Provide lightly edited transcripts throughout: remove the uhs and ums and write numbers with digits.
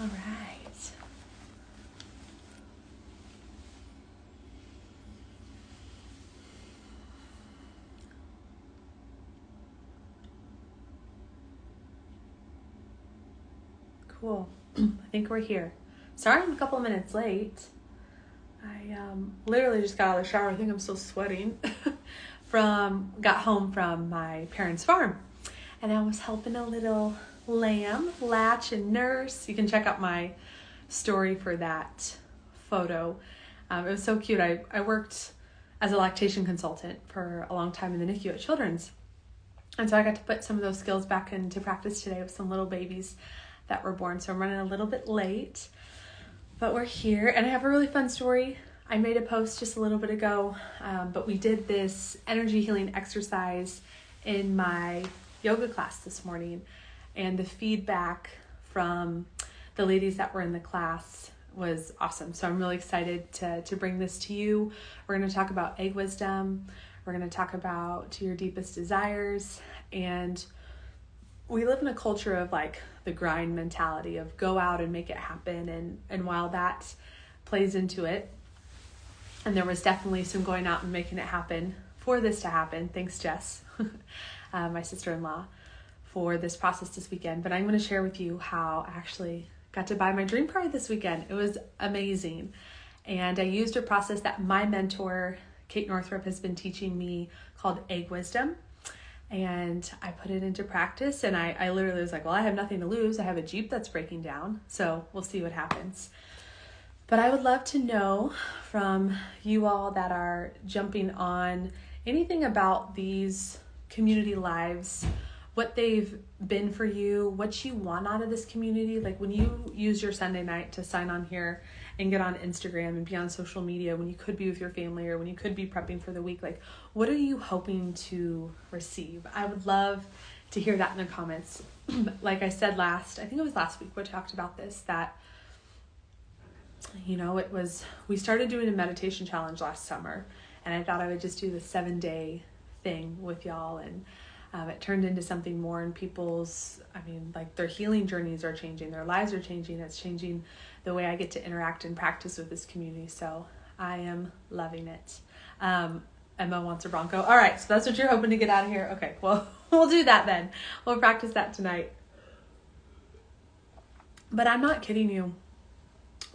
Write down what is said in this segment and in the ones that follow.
All right. Cool. I think we're here. Sorry I'm a couple of minutes late. I literally just got out of the shower. I think I'm still sweating. Got home from my parents' farm. And I was helping a little lamb latch and nurse. You can check out my story for that photo. It was so cute. I worked as a lactation consultant for a long time in the NICU at Children's. And so I got to put some of those skills back into practice today with some little babies that were born. So I'm running a little bit late, but we're here. And I have a really fun story. I made a post just a little bit ago, but we did this energy healing exercise in my yoga class this morning. And the feedback from the ladies that were in the class was awesome. So I'm really excited to bring this to you. We're going to talk about egg wisdom. We're going to talk about your deepest desires. And we live in a culture of like the grind mentality of go out and make it happen. And while that plays into it, and there was definitely some going out and making it happen for this to happen. Thanks, Jess, my sister-in-law, for this process this weekend. But I'm going to share with you how I actually got to buy my dream car this weekend. It was amazing. And I used a process that my mentor, Kate Northrup, has been teaching me called Egg Wisdom. And I put it into practice, and I literally was like, well, I have nothing to lose. I have a Jeep that's breaking down, so we'll see what happens. But I would love to know from you all that are jumping on anything about these community lives, what they've been for you, what you want out of this community. Like when you use your Sunday night to sign on here and get on Instagram and be on social media, when you could be with your family or when you could be prepping for the week, like what are you hoping to receive? I would love to hear that in the comments. Like I said I think it was last week, we talked about this, that, you know, we started doing a meditation challenge last summer, and I thought I would just do the 7-day thing with y'all, and it turned into something more, and their healing journeys are changing, their lives are changing. It's changing the way I get to interact and practice with this community. So I am loving it. Emma wants a Bronco. All right. So that's what you're hoping to get out of here. Okay. Well, we'll do that then. We'll practice that tonight. But I'm not kidding you.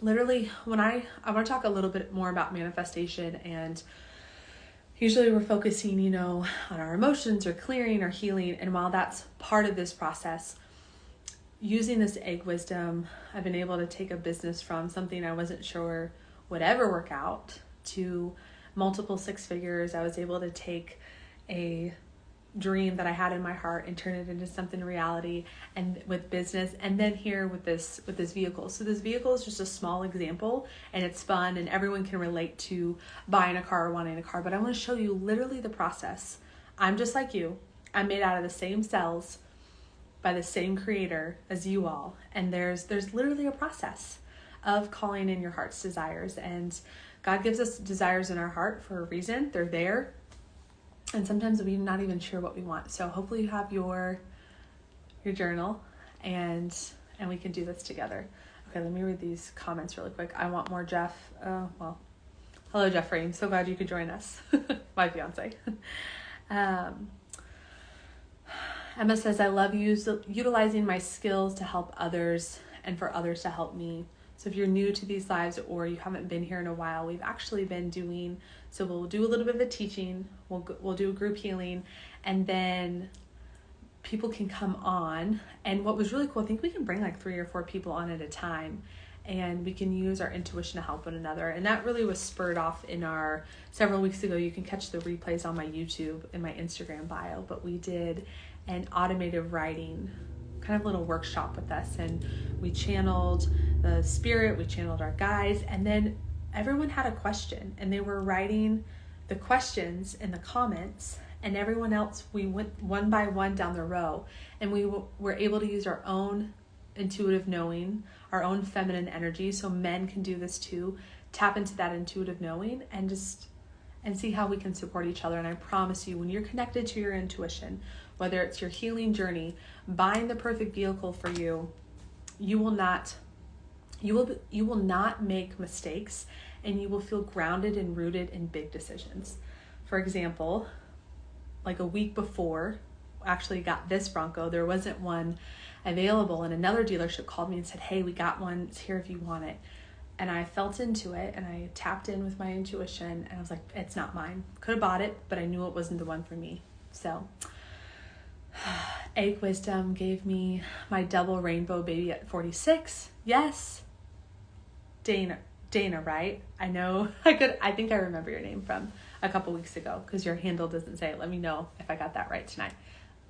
Literally, when I want to talk a little bit more about manifestation, and usually we're focusing, on our emotions or clearing or healing. And while that's part of this process, using this egg wisdom, I've been able to take a business from something I wasn't sure would ever work out to multiple 6 figures. I was able to take a dream that I had in my heart and turn it into something reality, and with business, and then here with this vehicle. So this vehicle is just a small example, and it's fun, and everyone can relate to buying a car or wanting a car, but I want to show you literally the process. I'm just like you. I'm made out of the same cells by the same creator as you all, and there's literally a process of calling in your heart's desires, and God gives us desires in our heart for a reason. They're there. And sometimes we're not even sure what we want. So hopefully you have your journal, and we can do this together. Okay, let me read these comments really quick. I want more Jeff. Hello, Jeffrey. I'm so glad you could join us. My fiance. Emma says, I love utilizing my skills to help others and for others to help me. So if you're new to these lives or you haven't been here in a while, we've actually been doing, so we'll do a little bit of a teaching, we'll do a group healing, and then people can come on. And what was really cool, I think we can bring like 3 or 4 people on at a time, and we can use our intuition to help one another. And that really was spurred off in our, several weeks ago, you can catch the replays on my YouTube and my Instagram bio, but we did an automated writing kind of little workshop with us, and we channeled the spirit, we channeled our guides, and then everyone had a question, and they were writing the questions in the comments, and everyone else, we went one by one down the row, and we were able to use our own intuitive knowing, our own feminine energy, so men can do this too, tap into that intuitive knowing and see how we can support each other. And I promise you, when you're connected to your intuition, whether it's your healing journey, buying the perfect vehicle for you, you will not You will not make mistakes, and you will feel grounded and rooted in big decisions. For example, like a week before actually got this Bronco, there wasn't one available, and another dealership called me and said, hey, we got one, it's here if you want it. And I felt into it, and I tapped in with my intuition, and I was like, it's not mine. Could have bought it, but I knew it wasn't the one for me. So Egg Wisdom gave me my double rainbow baby at 46. Yes, Dana, right? I know. I think I remember your name from a couple weeks ago, because your handle doesn't say it. Let me know if I got that right tonight.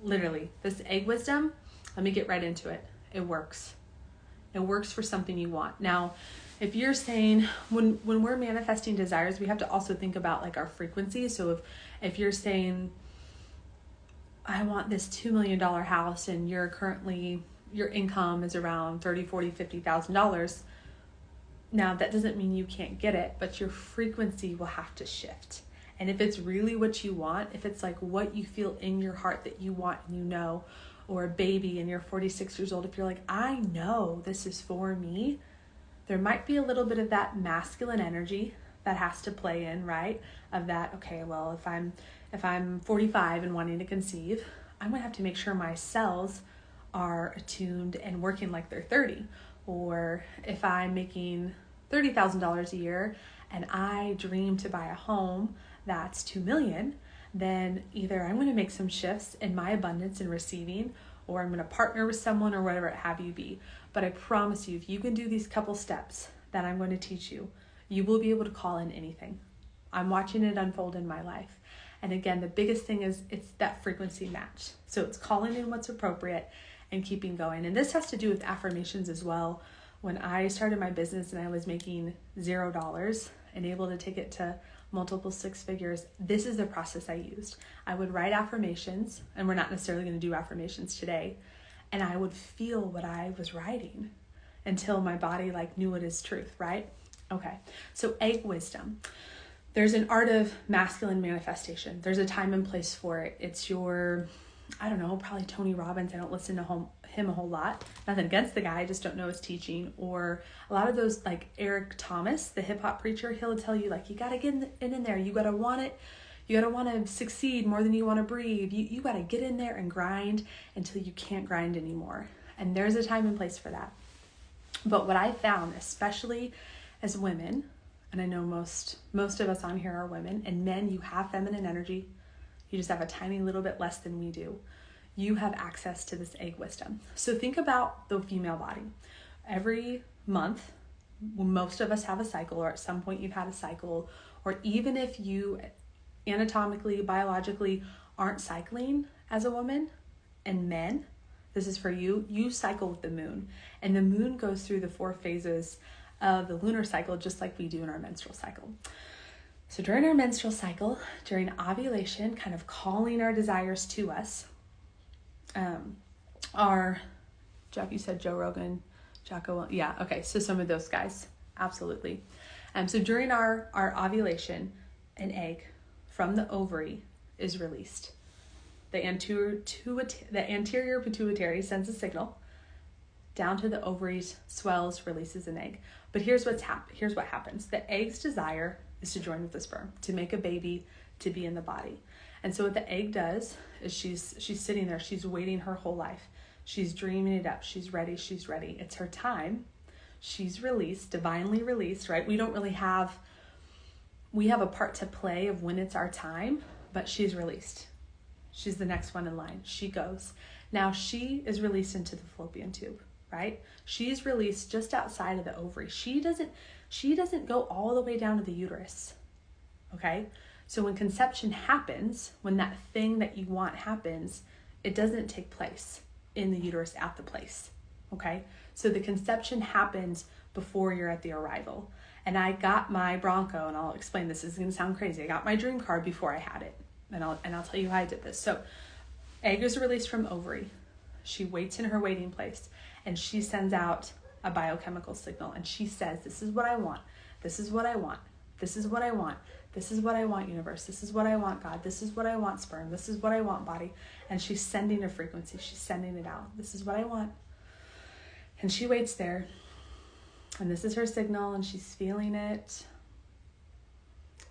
Literally, this Egg Wisdom, let me get right into it. It works. It works for something you want. Now, if you're saying, when we're manifesting desires, we have to also think about like our frequency. So if you're saying, I want this $2 million house, and your income is around $30,000, $40,000, $50,000. Now, that doesn't mean you can't get it, but your frequency will have to shift. And if it's really what you want, if it's like what you feel in your heart that you want and you know, or a baby and you're 46 years old, if you're like, I know this is for me, there might be a little bit of that masculine energy that has to play in, right? Of that, okay, well, if I'm 45 and wanting to conceive, I'm gonna have to make sure my cells are attuned and working like they're 30. Or if I'm making $30,000 a year and I dream to buy a home that's $2 million, then either I'm going to make some shifts in my abundance and receiving, or I'm going to partner with someone, or whatever it have you be. But I promise you, if you can do these couple steps that I'm going to teach you, you will be able to call in anything. I'm watching it unfold in my life. And again, the biggest thing is it's that frequency match. So it's calling in what's appropriate and keeping going. And this has to do with affirmations as well. When I started my business and I was making $0 and able to take it to multiple six figures, this is the process I used. I would write affirmations, and we're not necessarily going to do affirmations today, and I would feel what I was writing until my body like knew it as truth, right? Okay, so Egg Wisdom. There's an art of masculine manifestation. There's a time and place for it. It's your, I don't know, probably Tony Robbins. I don't listen to him a whole lot. Nothing against the guy, I just don't know his teaching. Or a lot of those, like Eric Thomas, the hip hop preacher, he'll tell you like, you got to get in there. You got to want it. You got to want to succeed more than you want to breathe. You got to get in there and grind until you can't grind anymore. And there's a time and place for that. But what I found, especially as women, and I know most of us on here are women, and men, you have feminine energy. You just have a tiny little bit less than we do. You have access to this Egg Wisdom. So think about the female body. Every month, most of us have a cycle, or at some point you've had a cycle, or even if you anatomically, biologically aren't cycling as a woman, and men, this is for you, you cycle with the moon. And the moon goes through the 4 phases of the lunar cycle, just like we do in our menstrual cycle. So during our menstrual cycle, during ovulation, kind of calling our desires to us, Jeff, you said Joe Rogan, Jocko, yeah, okay, so some of those guys, absolutely. So during our ovulation, an egg from the ovary is released. The anterior pituitary sends a signal down to the ovaries, swells, releases an egg. But here's what happens. The egg's desire is to join with the sperm, to make a baby, to be in the body. And so what the egg does is she's sitting there, she's waiting her whole life. She's dreaming it up. She's ready. It's her time. She's released, divinely released, right? We have a part to play of when it's our time, but she's released. She's the next one in line. She goes. Now she is released into the fallopian tube, right? She's released just outside of the ovary. She doesn't go all the way down to the uterus, okay? So when conception happens, when that thing that you want happens, it doesn't take place in the uterus at the place, okay? So the conception happens before you're at the arrival. And I got my Bronco, and I'll explain this. This is going to sound crazy. I got my dream car before I had it. And I'll tell you how I did this. So egg is released from ovary. She waits in her waiting place, and she sends out a biochemical signal, and she says, this is what I want. This is what I want. This is what I want. This is what I want, universe. This is what I want, God. This is what I want, sperm. This is what I want, body. And she's sending a frequency. She's sending it out. This is what I want. And she waits there. And this is her signal, and she's feeling it.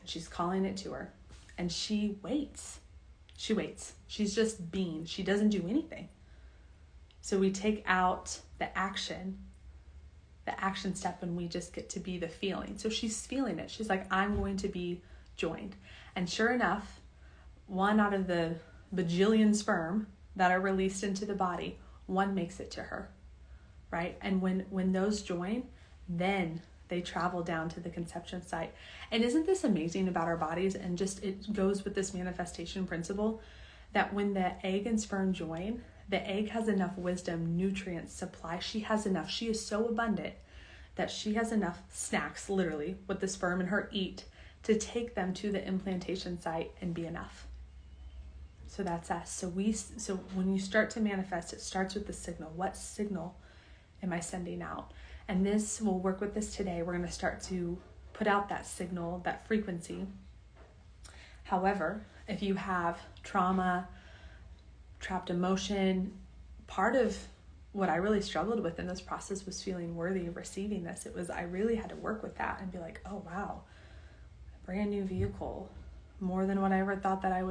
And she's calling it to her. And she waits. She waits. She's just being. She doesn't do anything. So we take out the action step, and we just get to be the feeling. So she's feeling it. She's like, I'm going to be joined. And sure enough, one out of the bajillion sperm that are released into the body, one makes it to her, right? And when those join, then they travel down to the conception site. And isn't this amazing about our bodies? And just, it goes with this manifestation principle that when the egg and sperm join, the egg has enough wisdom, nutrients, supply. She has enough. She is so abundant that she has enough snacks, literally, what the sperm and her eat to take them to the implantation site and be enough. So that's us. So when you start to manifest, it starts with the signal. What signal am I sending out? And this, we'll work with this today. We're going to start to put out that signal, that frequency. However, if you have trauma, trapped emotion, part of what I really struggled with in this process was feeling worthy of receiving this. I really had to work with that and be like, oh wow, a brand new vehicle, more than what I ever thought that I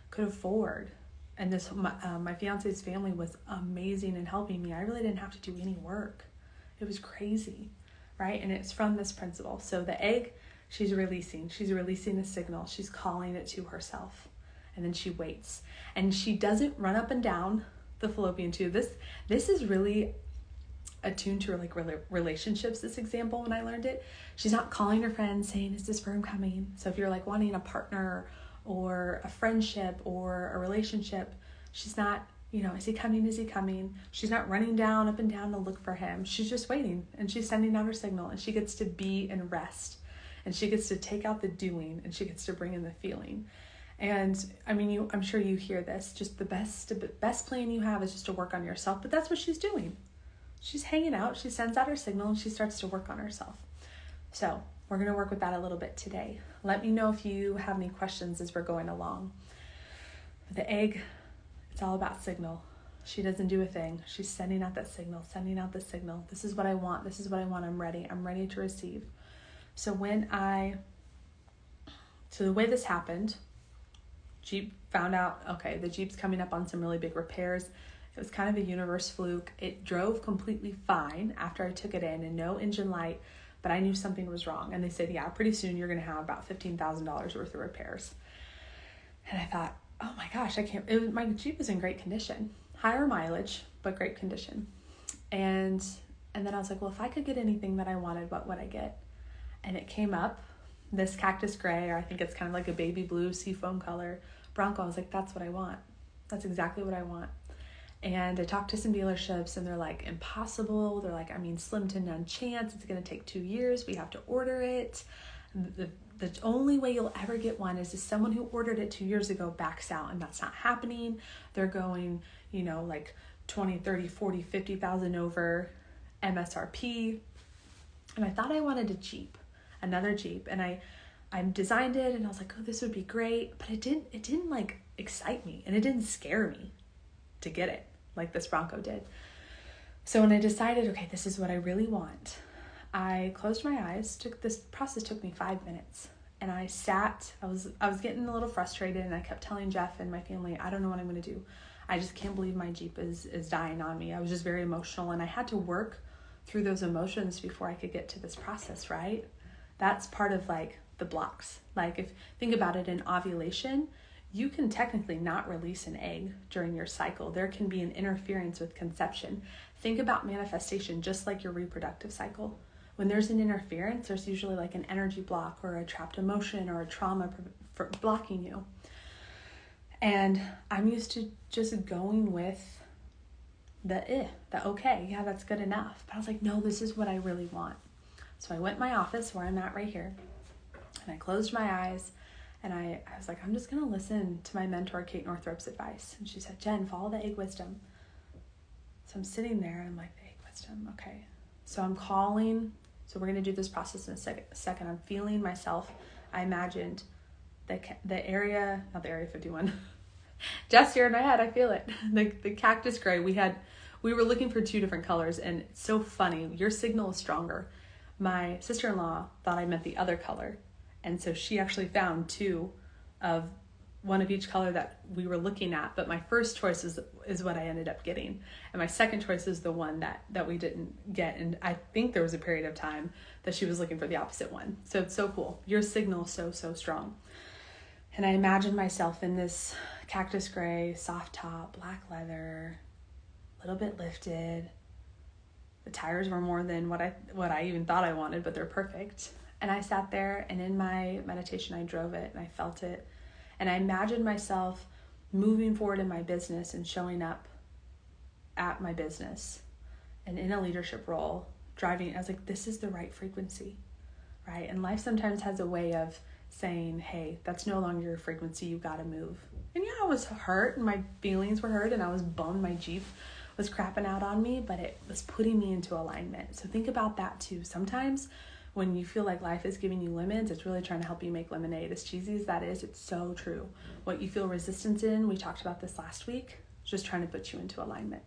could afford. And this, my fiance's family was amazing in helping me. I really didn't have to do any work. It was crazy, right? And it's from this principle. So the egg, she's releasing a signal. She's calling it to herself. And then she waits. And she doesn't run up and down the fallopian tube. This is really attuned to her like relationships, this example, when I learned it. She's not calling her friends saying, is this sperm coming? So if you're like wanting a partner or a friendship or a relationship, she's not, is he coming? Is he coming? She's not running up and down to look for him. She's just waiting, and she's sending out her signal, and she gets to be and rest, and she gets to take out the doing, and she gets to bring in the feeling. And I mean, I'm sure you hear this, just the best plan you have is just to work on yourself, but that's what she's doing. She's hanging out, she sends out her signal, and she starts to work on herself. So we're going to work with that a little bit today. Let me know if you have any questions as we're going along. The egg, it's all about signal. She doesn't do a thing. She's sending out that signal, sending out the signal. This is what I want. This is what I want. I'm ready to receive. So the way this happened, Jeep found out, okay, the Jeep's coming up on some really big repairs. It was kind of a universe fluke. It drove completely fine after I took it in and no engine light, but I knew something was wrong. And they said, yeah, pretty soon you're going to have about $15,000 worth of repairs. And I thought, oh my gosh, my Jeep was in great condition. Higher mileage, but great condition. And then I was like, well, if I could get anything that I wanted, what would I get? And it came up, this cactus gray, or I think it's kind of like a baby blue seafoam color Bronco. I was like, that's what I want. That's exactly what I want. And I talked to some dealerships, and they're like, impossible. They're like, slim to none chance. It's going to take 2 years. We have to order it. The only way you'll ever get one is if someone who ordered it 2 years ago backs out, and that's not happening. They're going, like 20, 30, 40, 50,000 over MSRP. And I thought I wanted another Jeep. And I designed it, and I was like, oh, this would be great. But it didn't like excite me, and it didn't scare me to get it like this Bronco did. So when I decided, okay, this is what I really want, I closed my eyes. This process took me 5 minutes, and I sat. I was getting a little frustrated, and I kept telling Jeff and my family, I don't know what I'm going to do. I just can't believe my Jeep is dying on me. I was just very emotional, and I had to work through those emotions before I could get to this process, right? That's part of like the blocks. Like think about it, in ovulation, you can technically not release an egg during your cycle. There can be an interference with conception. Think about manifestation just like your reproductive cycle. When there's an interference, there's usually like an energy block or a trapped emotion or a trauma for blocking you. And I'm used to just going with the okay, yeah, that's good enough. But I was like, no, this is what I really want. So I went in my office where I'm at right here, and I closed my eyes. And I was like, I'm just going to listen to my mentor, Kate Northrop's advice. And she said, Jen, follow the egg wisdom. So I'm sitting there, and I'm like, the egg wisdom, okay. So I'm calling. So we're going to do this process in a second. I'm feeling myself. I imagined the area, not the Area 51. Just here in my head, I feel it. The cactus gray. We were looking for 2 different colors, and it's so funny. Your signal is stronger. My sister-in-law thought I meant the other color. And so she actually found two of one of each color that we were looking at. But my first choice is what I ended up getting. And my second choice is the one that we didn't get. And I think there was a period of time that she was looking for the opposite one. So it's so cool. Your signal is so, so strong. And I imagined myself in this cactus gray, soft top, black leather, a little bit lifted. The tires were more than what I even thought I wanted, but they're perfect. And I sat there, and in my meditation, I drove it and I felt it. And I imagined myself moving forward in my business and showing up at my business and in a leadership role, driving. I was like, this is the right frequency, right? And life sometimes has a way of saying, hey, that's no longer your frequency. You got to move. And yeah, I was hurt and my feelings were hurt and I was bummed my Jeep was crapping out on me, but it was putting me into alignment. So think about that too. Sometimes when you feel like life is giving you lemons, it's really trying to help you make lemonade. As cheesy as that is, it's so true. What you feel resistance in, we talked about this last week, just trying to put you into alignment.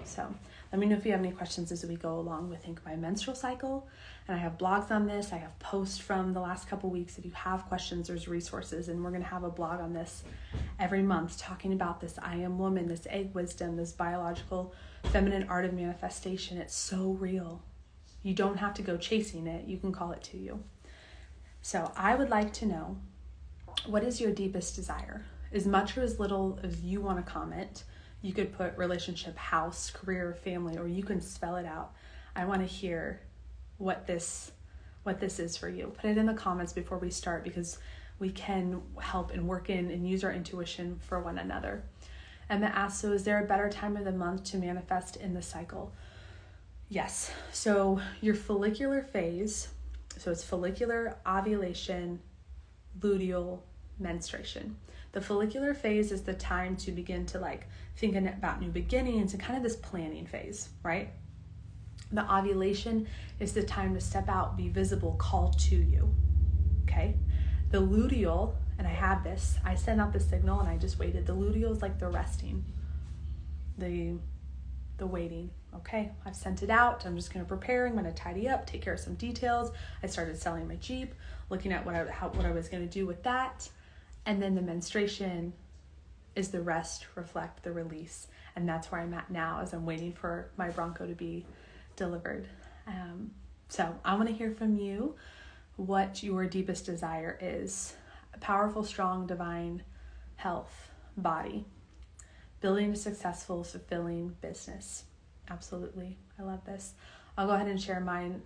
So let me know if you have any questions as we go along with Think My Menstrual Cycle. And I have blogs on this. I have posts from the last couple weeks. If you have questions, there's resources. And we're going to have a blog on this every month talking about this I am woman, this egg wisdom, this biological feminine art of manifestation. It's so real. You don't have to go chasing it. You can call it to you. So I would like to know, what is your deepest desire? As much or as little as you want to comment. You could put relationship, house, career, family, or you can spell it out. I want to hear what this is for you. Put it in the comments before we start, because we can help and work in and use our intuition for one another. Emma asks, so is there a better time of the month to manifest in the cycle? Yes. So your follicular phase, so it's follicular, ovulation, luteal, menstruation. The follicular phase is the time to begin to thinking about new beginnings and kind of this planning phase, right? The ovulation is the time to step out, be visible, call to you, okay? The luteal, and I had this, I sent out the signal and I just waited. The luteal is like the resting, the waiting. Okay, I've sent it out. I'm just going to prepare. I'm going to tidy up, take care of some details. I started selling my Jeep, looking at what I was going to do with that. And then the menstruation is the rest, reflect, the release. And that's where I'm at now as I'm waiting for my Bronco to be delivered. So I want to hear from you what your deepest desire is. A powerful, strong, divine health, body. Building a successful, fulfilling business. Absolutely. I love this. I'll go ahead and share mine.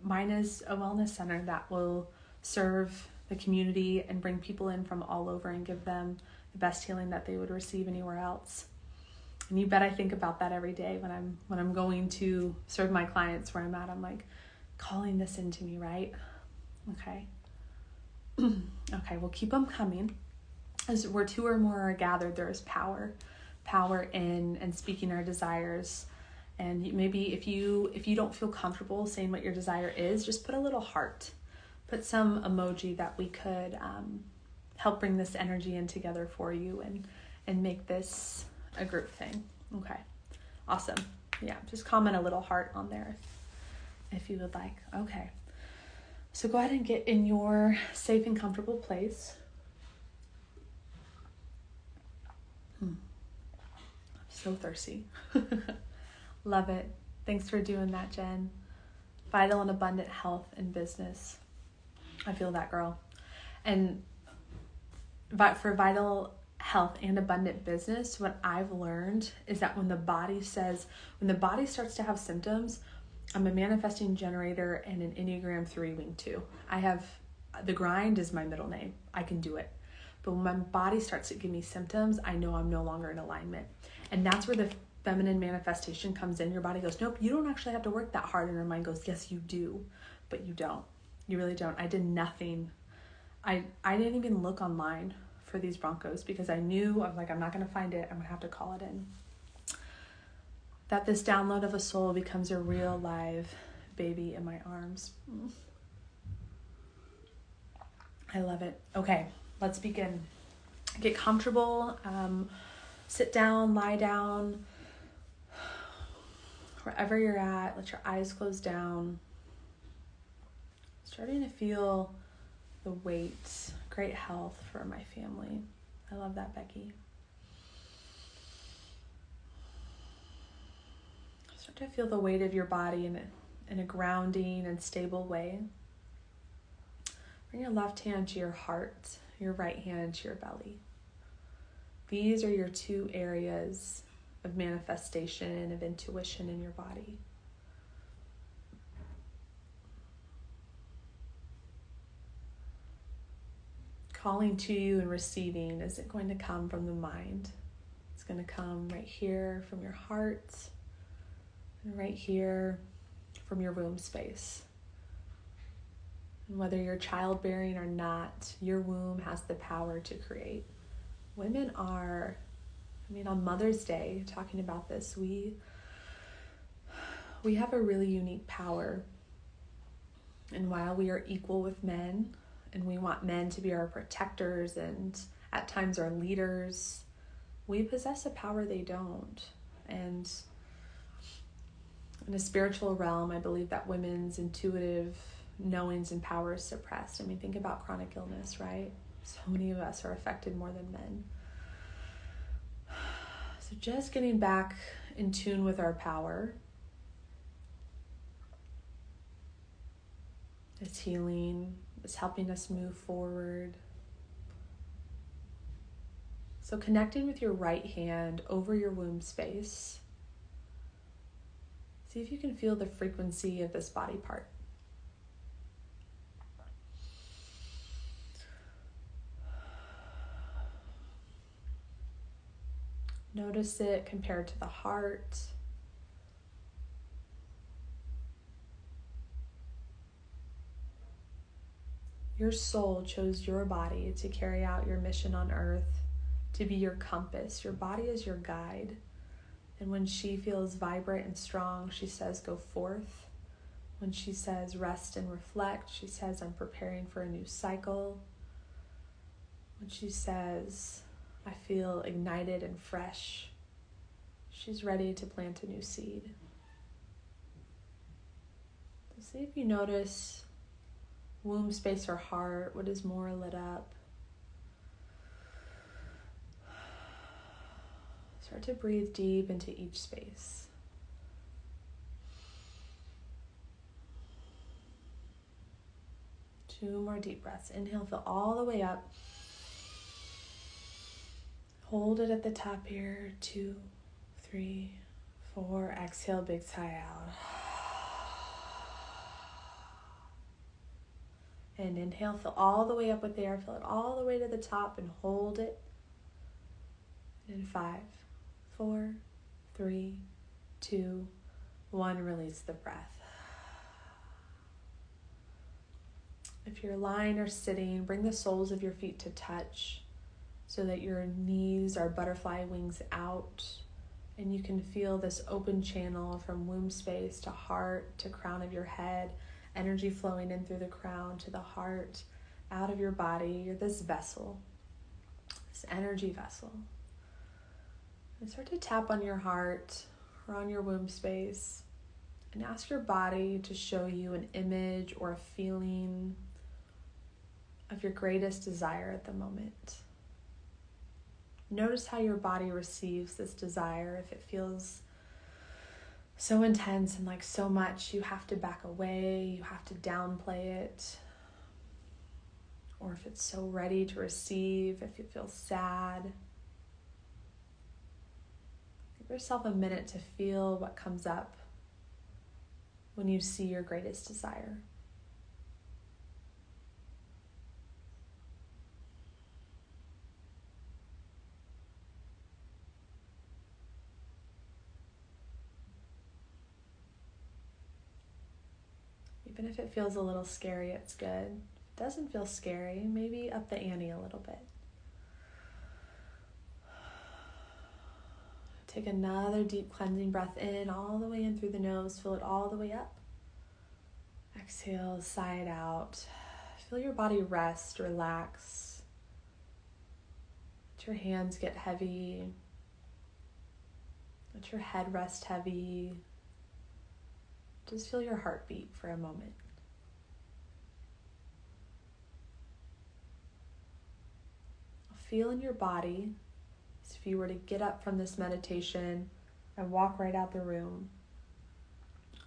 Mine is a wellness center that will serve the community and bring people in from all over and give them the best healing that they would receive anywhere else. And you bet I think about that every day when I'm going to serve my clients where I'm at. I'm like, calling this into me, right? Okay. Okay, well, keep them coming. As where two or more are gathered, there is power in and speaking our desires. And maybe if you don't feel comfortable saying what your desire is, just put a little heart, put some emoji that we could help bring this energy in together for you and make this a group thing. Okay, awesome. Yeah, just comment a little heart on there if you would like. Okay, so go ahead and get in your safe and comfortable place. So thirsty. Love it. Thanks for doing that, Jen. Vital and abundant health and business. I feel that, girl. And for vital health and abundant business, what I've learned is that when the body starts to have symptoms, I'm a manifesting generator and an Enneagram 3 wing 2. The grind is my middle name. I can do it. But when my body starts to give me symptoms, I know I'm no longer in alignment. And that's where the feminine manifestation comes in. Your body goes, nope, you don't actually have to work that hard. And your mind goes, yes, you do. But you don't. You really don't. I did nothing. I didn't even look online for these Broncos because I knew, I'm not going to find it. I'm going to have to call it in. That this download of a soul becomes a real live baby in my arms. I love it. Okay, let's begin. Get comfortable. Sit down, lie down, wherever you're at. Let your eyes close down. Starting to feel the weight, great health for my family. I love that, Becky. Start to feel the weight of your body in a grounding and stable way. Bring your left hand to your heart, your right hand to your belly. These are your two areas of manifestation, of intuition in your body. Calling to you and receiving isn't going to come from the mind. It's going to come right here from your heart and right here from your womb space. And whether you're childbearing or not, your womb has the power to create. Women are, on Mother's Day, talking about this, we have a really unique power. And while we are equal with men, and we want men to be our protectors and at times our leaders, we possess a power they don't. And in a spiritual realm, I believe that women's intuitive knowings and power is suppressed. Think about chronic illness, right? So many of us are affected more than men. So just getting back in tune with our power is healing. It's helping us move forward. So connecting with your right hand over your womb space. See if you can feel the frequency of this body part. Notice it compared to the heart. Your soul chose your body to carry out your mission on earth, to be your compass. Your body is your guide. And when she feels vibrant and strong, she says, go forth. When she says, rest and reflect, she says, I'm preparing for a new cycle. When she says, I feel ignited and fresh, she's ready to plant a new seed. So see if you notice womb space or heart, what is more lit up. Start to breathe deep into each space. Two more deep breaths. Inhale, fill all the way up. Hold it at the top here. 2, 3, 4. Exhale, big sigh out. And inhale, fill all the way up with air. Fill it all the way to the top and hold it. And 5, 4, 3, 2, 1. Release the breath. If you're lying or sitting, bring the soles of your feet to touch so that your knees are butterfly wings out. And you can feel this open channel from womb space to heart to crown of your head. Energy flowing in through the crown to the heart, out of your body. You're this vessel, this energy vessel. And start to tap on your heart or on your womb space and ask your body to show you an image or a feeling of your greatest desire at the moment. Notice how your body receives this desire. If it feels so intense and like so much, you have to back away, you have to downplay it. Or if it's so ready to receive, if you feel sad. Give yourself a minute to feel what comes up when you see your greatest desire. Even if it feels a little scary, it's good. If it doesn't feel scary, maybe up the ante a little bit. Take another deep cleansing breath in, all the way in through the nose. Fill it all the way up. Exhale, sigh it out. Feel your body rest, relax. Let your hands get heavy. Let your head rest heavy. Just feel your heartbeat for a moment. feel in your body as if you were to get up from this meditation and walk right out the room?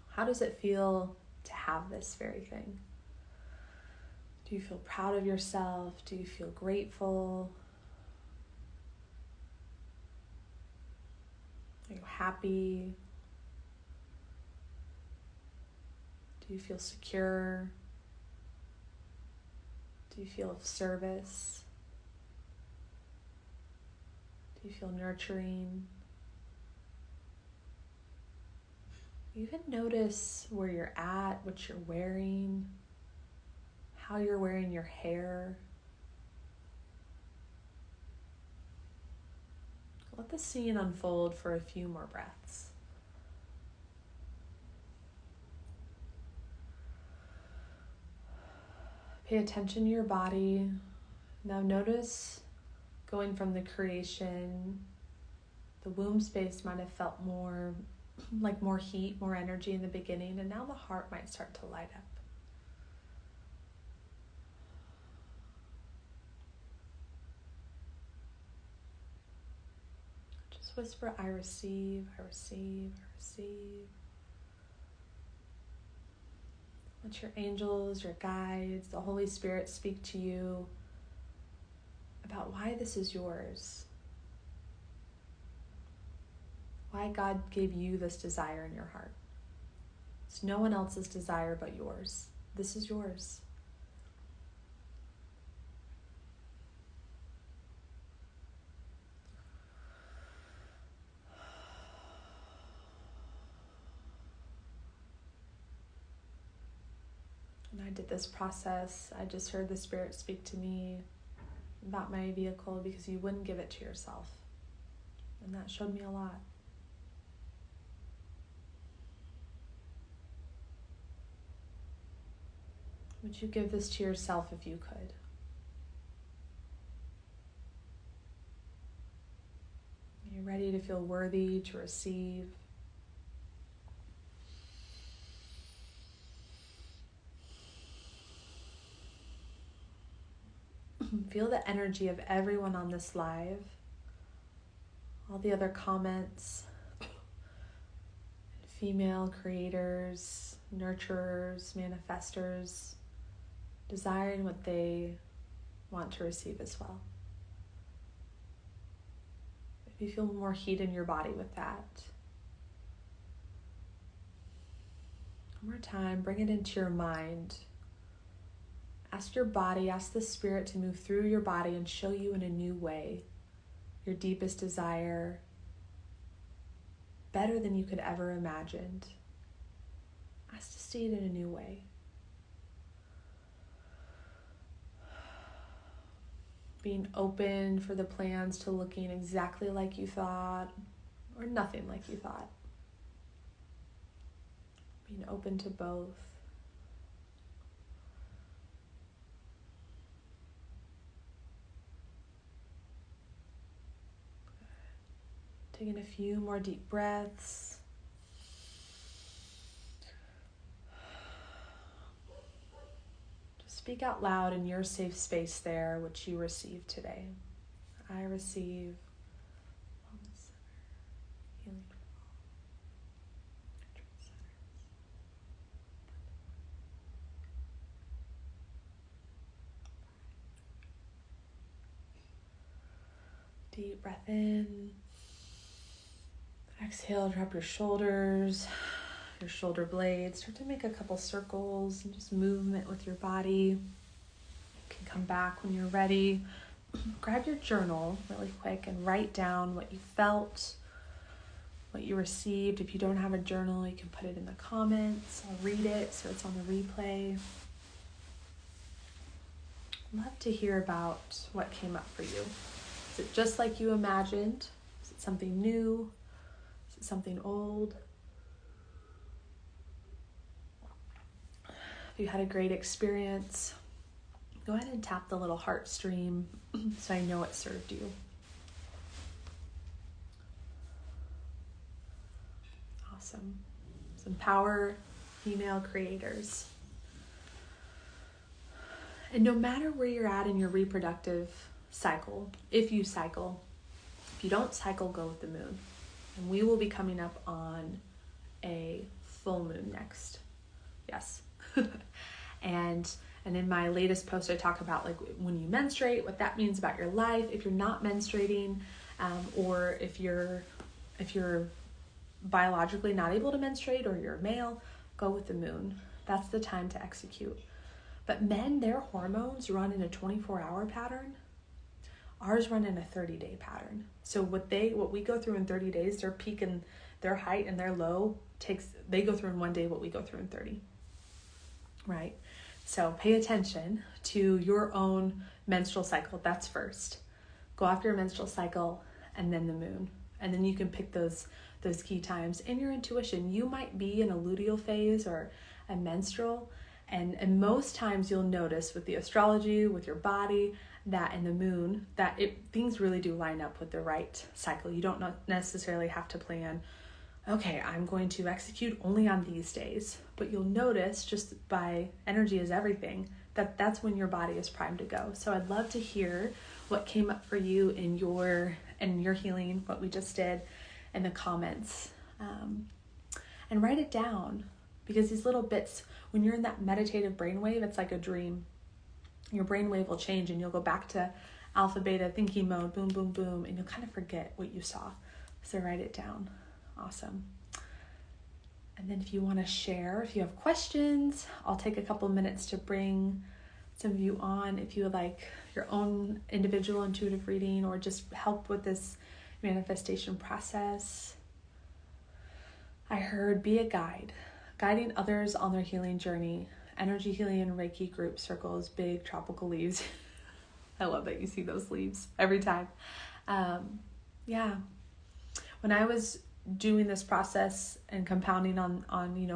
How does it feel to have this very thing? Do you feel proud of yourself? Do you feel grateful? Are you happy? Do you feel secure? Do you feel of service? Do you feel nurturing? Even notice where you're at, what you're wearing, how you're wearing your hair. Let the scene unfold for a few more breaths. Pay attention to your body. Now notice going from the creation, the womb space might have felt more like more heat, more energy in the beginning, and now the heart might start to light up. Just whisper, I receive, I receive, I receive. Let your angels, your guides, the Holy Spirit speak to you about why this is yours. Why God gave you this desire in your heart. It's no one else's desire but yours. This is yours. When I did this process, I just heard the Spirit speak to me about my vehicle because you wouldn't give it to yourself. And that showed me a lot. Would you give this to yourself if you could? Are you ready to feel worthy to receive? Feel the energy of everyone on this live, all the other comments, female creators, nurturers, manifestors, desiring what they want to receive as well. If you feel more heat in your body with that. One more time, bring it into your mind. Ask your body, ask the Spirit to move through your body and show you in a new way your deepest desire, better than you could ever imagined. Ask to see it in a new way. Being open for the plans to looking exactly like you thought or nothing like you thought. Being open to both. Taking a few more deep breaths. Just speak out loud in your safe space there what you received today. I receive wellness center, healing for all, nurturing centers. Deep breath in. Exhale, drop your shoulders, your shoulder blades. Start to make a couple circles and just movement with your body. You can come back when you're ready. Grab your journal really quick and write down what you felt, what you received. If you don't have a journal, you can put it in the comments. I'll read it so it's on the replay. I'd love to hear about what came up for you. Is it just like you imagined? Is it something new? Is it something old? If you had a great experience, go ahead and tap the little heart stream so I know it served you. Awesome. Some power female creators. And no matter where you're at in your reproductive cycle, if you cycle. If you don't cycle, go with the moon. And we will be coming up on a full moon next. Yes. And in my latest post, I talk about like when you menstruate, what that means about your life. If you're not menstruating, or if you're biologically not able to menstruate, or you're male, go with the moon. That's the time to execute. But men, their hormones run in a 24-hour pattern. Ours run in a 30-day pattern. So what we go through in 30 days, their peak and their height and their low they go through in one day what we go through in 30. Right? So pay attention to your own menstrual cycle. That's first. Go after your menstrual cycle and then the moon. And then you can pick those key times in your intuition. You might be in a luteal phase or a menstrual. And most times you'll notice with the astrology, with your body, that in the moon, that things really do line up with the right cycle. You don't necessarily have to plan, okay, I'm going to execute only on these days. But you'll notice, just by energy is everything, that's when your body is primed to go. So I'd love to hear what came up for you in your healing, what we just did, in the comments. And write it down, because these little bits, when you're in that meditative brainwave, it's like a dream. Your brainwave will change and you'll go back to alpha, beta, thinking mode, boom, boom, boom, and you'll kind of forget what you saw. So write it down. Awesome. And then if you want to share, if you have questions, I'll take a couple minutes to bring some of you on. If you would like your own individual intuitive reading or just help with this manifestation process. I heard be a guide, guiding others on their healing journey. Energy healing and Reiki group circles, big tropical leaves. I love that you see those leaves every time. Yeah. When I was doing this process and compounding on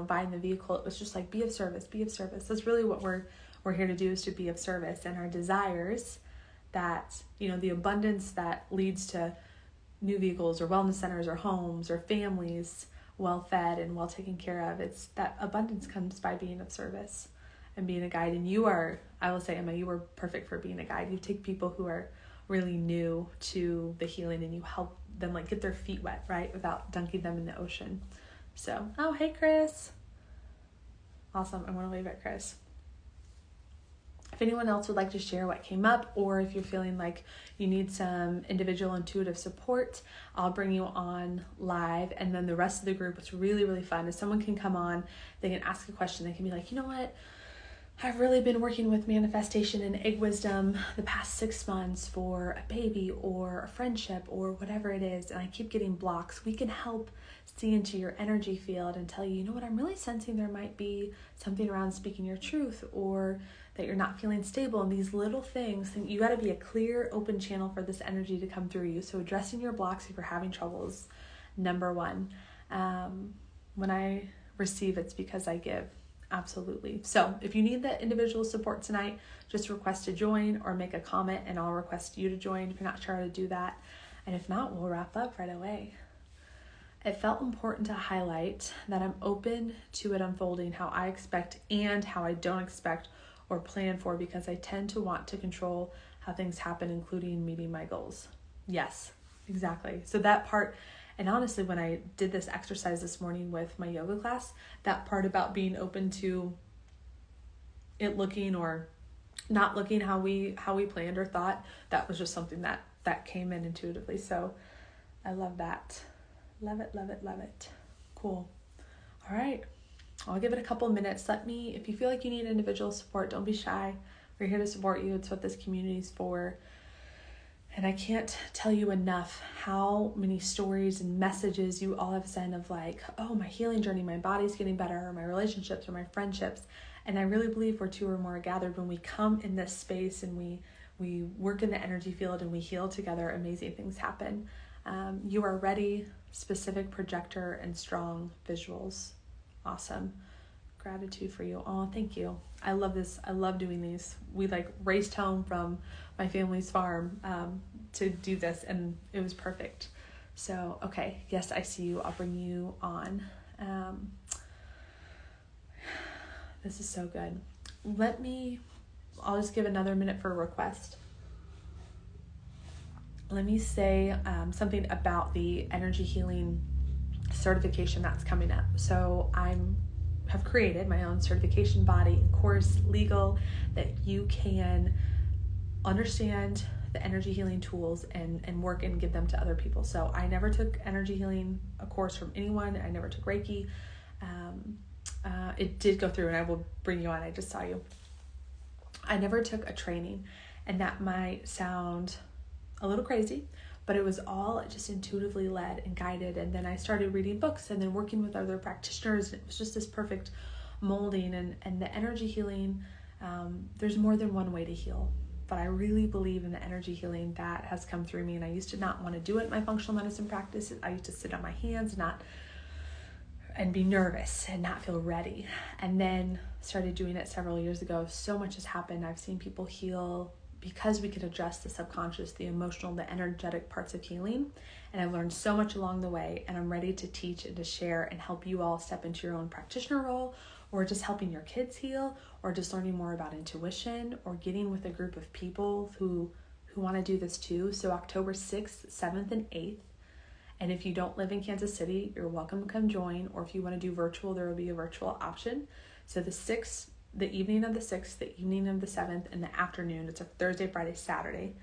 buying the vehicle, it was just like, be of service. That's really what we're here to do, is to be of service. And our desires, that, the abundance that leads to new vehicles or wellness centers or homes or families well fed and well taken care of, it's that abundance comes by being of service and being a guide. And I will say, Emma, you were perfect for being a guide. You take people who are really new to the healing and you help them like get their feet wet, right, without dunking them in the ocean. So, oh, hey, Chris. Awesome. I want to wave at Chris. If anyone else would like to share what came up, or if you're feeling like you need some individual intuitive support, I'll bring you on live. And then the rest of the group, it's really, really fun, is someone can come on, they can ask a question, they can be like, you know what, I've really been working with manifestation and egg wisdom the past 6 months for a baby or a friendship or whatever it is, and I keep getting blocks. We can help see into your energy field and tell you, you know what, I'm really sensing there might be something around speaking your truth, or that you're not feeling stable, and these little things. You got to be a clear, open channel for this energy to come through you. So addressing your blocks if you're having troubles, number one. When I receive, it's because I give. Absolutely. So if you need that individual support tonight, just request to join or make a comment and I'll request you to join if you're not sure how to do that. And if not, we'll wrap up right away. It felt important to highlight that I'm open to it unfolding how I expect and how I don't expect or plan for, because I tend to want to control how things happen, including meeting my goals. Yes, exactly. So that part, and honestly, when I did this exercise this morning with my yoga class, that part about being open to it looking or not looking how we planned or thought, that was just something that came in intuitively. So I love that. Love it, love it, love it. Cool. All right. I'll give it a couple minutes. If you feel like you need individual support, don't be shy. We're here to support you. It's what this community is for. And I can't tell you enough how many stories and messages you all have sent of like, oh, my healing journey, my body's getting better, or my relationships or my friendships. And I really believe where two or more are gathered, when we come in this space and we work in the energy field and we heal together, amazing things happen. You are ready, specific projector and strong visuals. Awesome. Gratitude for you. Oh, thank you. I love this. I love doing these. We raced home from my family's farm to do this, and it was perfect. So, okay. Yes, I see you. I'll bring you on. This is so good. I'll just give another minute for a request. let me say something about the energy healing certification that's coming up. So have created my own certification body and course, legal, that you can understand the energy healing tools and work and give them to other people. So I never took energy healing a course from anyone. I never took Reiki. It did go through, and I will bring you on. I just saw you. I never took a training, and that might sound a little crazy, but it was all just intuitively led and guided. And then I started reading books and then working with other practitioners. And it was just this perfect molding. And the energy healing, there's more than one way to heal, but I really believe in the energy healing that has come through me. And I used to not want to do it in my functional medicine practice. I used to sit on my hands and be nervous and not feel ready. And then started doing it several years ago. So much has happened. I've seen people heal because we can address the subconscious, the emotional, the energetic parts of healing. And I've learned so much along the way, and I'm ready to teach and to share and help you all step into your own practitioner role, or just helping your kids heal, or just learning more about intuition, or getting with a group of people who want to do this too. So October 6th, 7th, and 8th. And if you don't live in Kansas City, you're welcome to come join. Or if you want to do virtual, there will be a virtual option. So the 6th, the evening of the 6th, the evening of the 7th, and the afternoon, it's a Thursday, Friday, Saturday,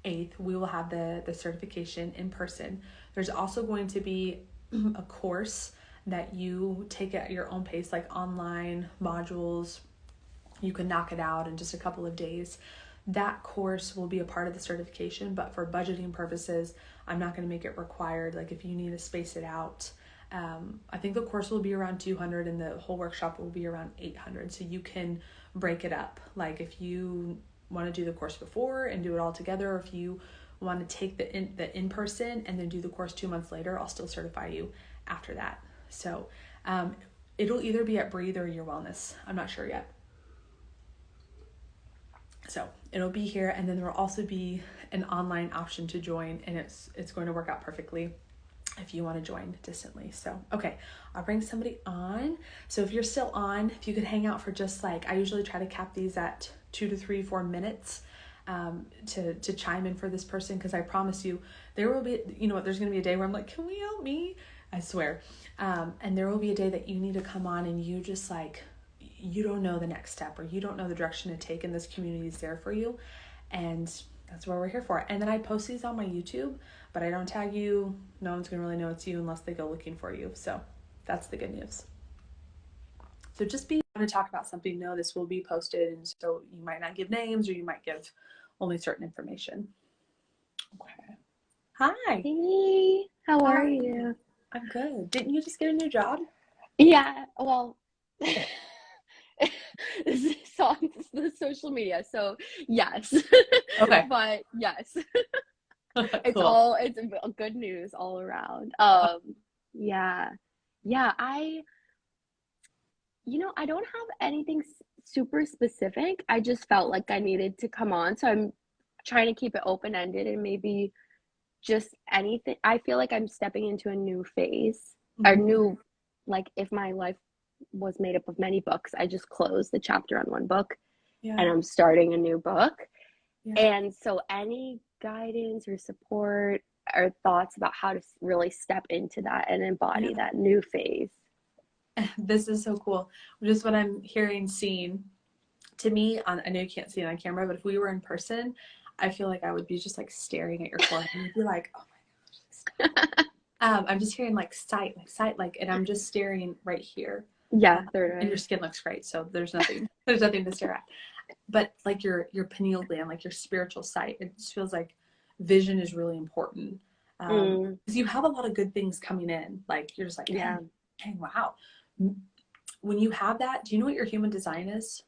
8th, we will have the certification in person. There's also going to be a course that you take at your own pace, like online modules. You can knock it out in just a couple of days. That course will be a part of the certification, but for budgeting purposes, I'm not going to make it required. Like if you need to space it out, I think the course will be around 200 and the whole workshop will be around 800. So you can break it up. Like if you want to do the course before and do it all together, or if you want to take the in-person and then do the course 2 months later, I'll still certify you after that. So it'll either be at Breathe or Your Wellness. I'm not sure yet. So it'll be here, and then there will also be an online option to join, and it's going to work out perfectly if you want to join distantly. So, okay, I'll bring somebody on. So if you're still on, if you could hang out for just like, I usually try to cap these at 2 to 3, 4 minutes to chime in for this person, because I promise you there will be, there's going to be a day where I'm like, can we help me? I swear. And there will be a day that you need to come on and you just like, you don't know the next step, or you don't know the direction to take, and this community is there for you. And that's what we're here for. And then I post these on my YouTube, but I don't tag you. No one's going to really know it's you unless they go looking for you. So that's the good news. So just be to talk about something, know this will be posted. And so you might not give names, or you might give only certain information. Okay. Hi. Hey, how are you? I'm good. Didn't you just get a new job? Yeah, well, this is on the social media, so yes. Okay. But yes, it's Cool. it's good news all around. Yeah, yeah, I don't have anything super specific. I just felt like I needed to come on, so I'm trying to keep it open-ended and maybe just anything. I feel like I'm stepping into a new phase, a new, like if my life was made up of many books, I just closed the chapter on one book and I'm starting a new book. And so any guidance or support or thoughts about how to really step into that and embody that new phase. This is so cool. Just what I'm hearing, seeing, to me, I know you can't see it on camera, but if we were in person, I feel like I would be just like staring at your forehead and you'd be like, oh my gosh. I'm just hearing like sight, and I'm just staring right here. Yeah, third eye. And your skin looks great, so there's nothing to stare at. But like your pineal gland, like your spiritual sight, it just feels like vision is really important. Because you have a lot of good things coming in. Like you're just like, dang, wow. When you have that, do you know what your human design is?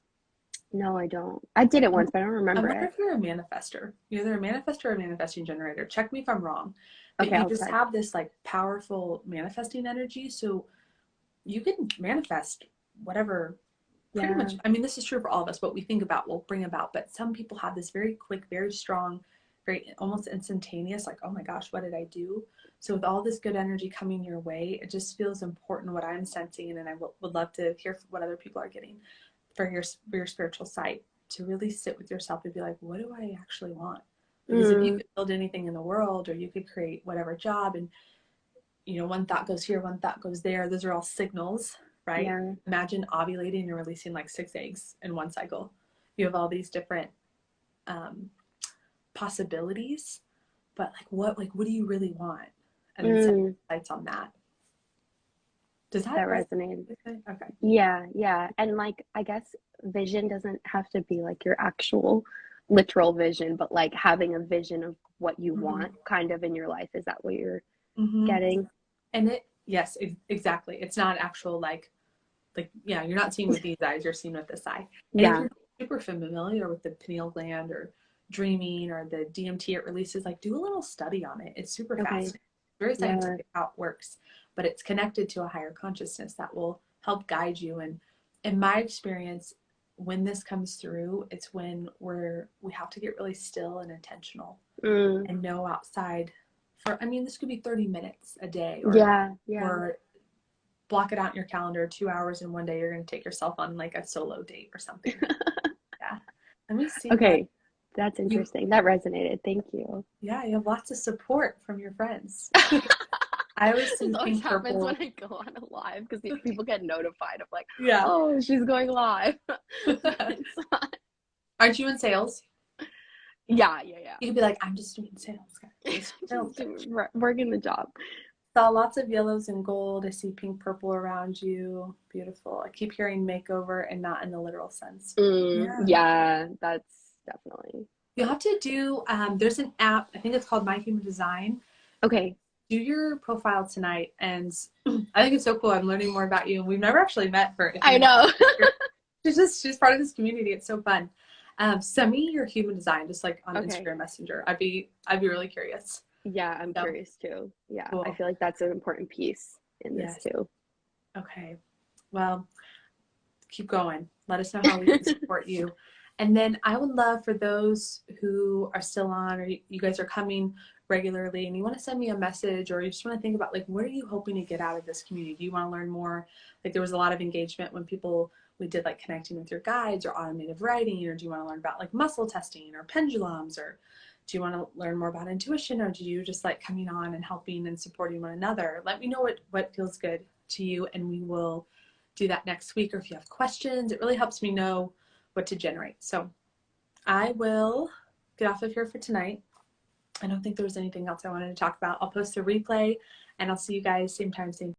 No, I don't. I did it once, but I don't remember I wonder it. if you're a manifester. You're either a manifestor or a manifesting generator. Check me if I'm wrong. But Okay, you I'll just check. have this like powerful manifesting energy. So you can manifest whatever, pretty much. I mean, this is true for all of us. What we think about, we'll bring about. But some people have this very quick, very strong, very almost instantaneous, like, oh my gosh, what did I do? So with all this good energy coming your way, it just feels important what I'm sensing. And I would love to hear what other people are getting for your spiritual sight, to really sit with yourself and be like, what do I actually want? Because if you Mm, could build anything in the world, or you could create whatever job, and one thought goes here, one thought goes there, those are all signals, right? yeah. Imagine ovulating and releasing like 6 eggs in one cycle. You have all these different um, possibilities, but what do you really want? And then set Mm, lights on that. Does that that resonated. resonate? Okay. Yeah, yeah. And like I guess vision doesn't have to be like your actual literal vision, but like having a vision of what you Mm-hmm. want kind of in your life. Is that what you're Mm-hmm. getting? And yes, exactly. It's not actual yeah, you're not seeing with these eyes, you're seeing with this eye. And if Yeah. you're super familiar with the pineal gland or dreaming or the DMT it releases, like do a little study on it. It's super Okay. fascinating. Very Yeah. scientific how it works, but it's connected to a higher consciousness that will help guide you. And in my experience, when this comes through, it's when we have to get really still and intentional Mm, and know outside for, I mean, this could be 30 minutes a day, or yeah, yeah. or block it out in your calendar, 2 hours in one day you're going to take yourself on like a solo date or something. Yeah. Let me see what Okay. That's you, interesting. That resonated. Thank you. yeah, you have lots of support from your friends. I always This see always pink happens purple. when I go on a live because people get notified of like, Yeah. oh, she's going live. It's fine. Aren't you in sales? Yeah, yeah, You could be like, I'm just doing sales, guys. yeah. Just sales Just pitch. working the job. Saw lots of yellows and gold. I see pink purple around you. Beautiful. I keep hearing makeover and not in the literal sense. Yeah. Yeah, that's definitely You have to do, there's an app, I think it's called My Human Design. okay. Do your profile tonight, and I think it's so cool. I'm learning more about you, and we've never actually met for if I you know. she's part of this community. It's so fun. Send me your human design just like on Okay. Instagram Messenger. I'd be really curious. Yeah, I'm So curious too. Yeah, I cool. feel like that's an important piece in this Yes. too. Okay. Well, keep going. Let us know how we can support you. And then I would love for those who are still on, or you guys are coming regularly and you want to send me a message, or you just want to think about like, what are you hoping to get out of this community? Do you want to learn more? Like there was a lot of engagement when we did like connecting with your guides or automative writing, or do you want to learn about like muscle testing or pendulums, or do you want to learn more about intuition, or do you just like coming on and helping and supporting one another? Let me know what feels good to you, and we will do that next week. Or if you have questions, it really helps me know what to generate. So I will get off of here for tonight. I don't think there was anything else I wanted to talk about. I'll post a replay, and I'll see you guys same time, same